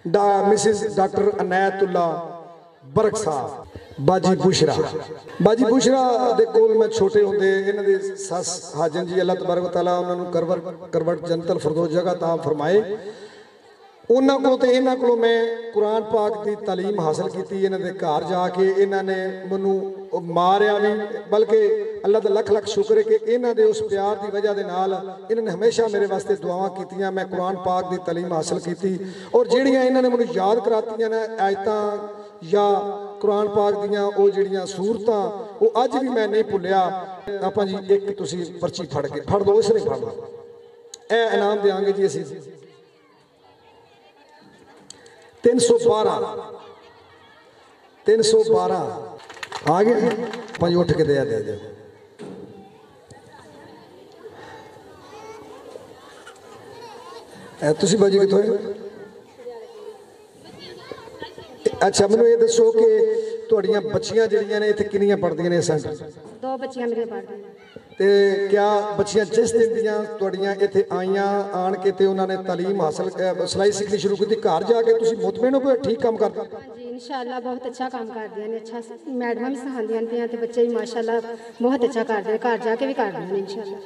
Mrs doctor Anayatullah बरक साहब बाजी बुशरा। बाजी बुशरा दे कोल मैं छोटे होंदे इन्हां दे सस हाजन जी अल्लाह तबारक व तआला उन्हां नूं करवट जन्नतुल फिरदौस जगह ता फरमाए। उन्हां को ते इन्हां को मैं कुरान पाक की तालीम हासिल की। इन्हां दे घर जाके इन्हां ने मैनू मारिया भी, बल्कि अल्लाह का लख लख शुक्र है कि इन्हां दे उस प्यार की वजह के नाल इन्होंने हमेशा मेरे वास्ते दुआवां कीतियां। मैं कुरान पाक की तालीम हासिल की और जिहड़ियां इन्हां ने मैनू याद करातियां ने आयतां या कुरान पाक दियां वो जिहड़ियां सूरतां वो अज भी मैं नहीं भुलिया। आपां जी एक तुसीं पर्ची फड़ लो, इसने फड़ लो, ए इनाम देंगे जी असीं 312 आ गया। भाई उठ के दे दे तुसी बाजी कितों है? अच्छा मैनू ये दसो कि तुहाड़ियां बच्चियां जिहड़ियां ने इत्थे किन्नियां पढ़दियां ने? सेंटर 2 बच्चियां मेरे पढ़दियां। ते क्या बच्चियां जिस दिन दियां तुहाड़ियां इत्थे आईयां आन के ते उन्होंने तालीम हासिल सिलाई सीखनी शुरू की, घर जाके तुसीं मुतमईन हो कि ठीक काम करदे? जी इंशाअल्लाह बहुत अच्छा काम करदियां ने। अच्छा मैडमां भी सिखांदियां ने ते बच्चे भी माशाअल्लाह बहुत अच्छा करदे ने, घर जाके भी करदे ने इंशाअल्लाह।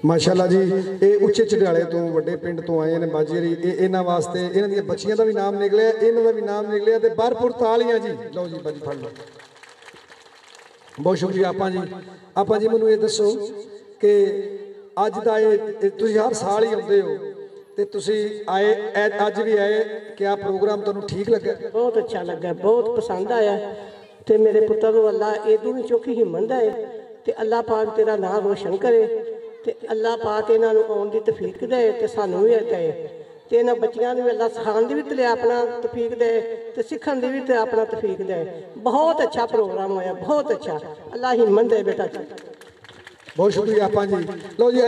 माशाअल्लाह जी। ये उच्चे चढ़ियाले तो वड्डे पिंड तो आए ने बाजी हरी, इन्हां वास्ते इन्हां दी बच्चियां दा भी नाम निकलिया, इन्हां दा भी नाम निकलिया ते भरपूर तालियां जी। लो जी बाजी फड़ लो, बहुत शुक्रिया। आपां जी मैनू ये दसो कि अज दा तुसीं हर साल ही आउंदे हो ते तुसीं आए अज भी आए, क्या प्रोग्राम तुहानूं ठीक लगा? बहुत अच्छा लगा, बहुत पसंद आया। ते मेरे पुत्तर नूं अल्लाह इदू भी चौखी हिम्मत दे ते अल्लाह पाक तेरा नाम रोशन करे ते अल्लाह पाक इन्हां नूं आउण दी तौफीक दे ते सानूं भी दे ते इन्हां बच्चियां नूं अल्लाह सिखाउण दी भी ते अपना तौफीक दे ते सीखण दी भी ते अपना तौफीक दे। बहुत अच्छा प्रोग्राम होया, बहुत अच्छा। अल्लाह हिम्मत दे बेटा। बहुत शुक्रिया आपां जी। लो जी।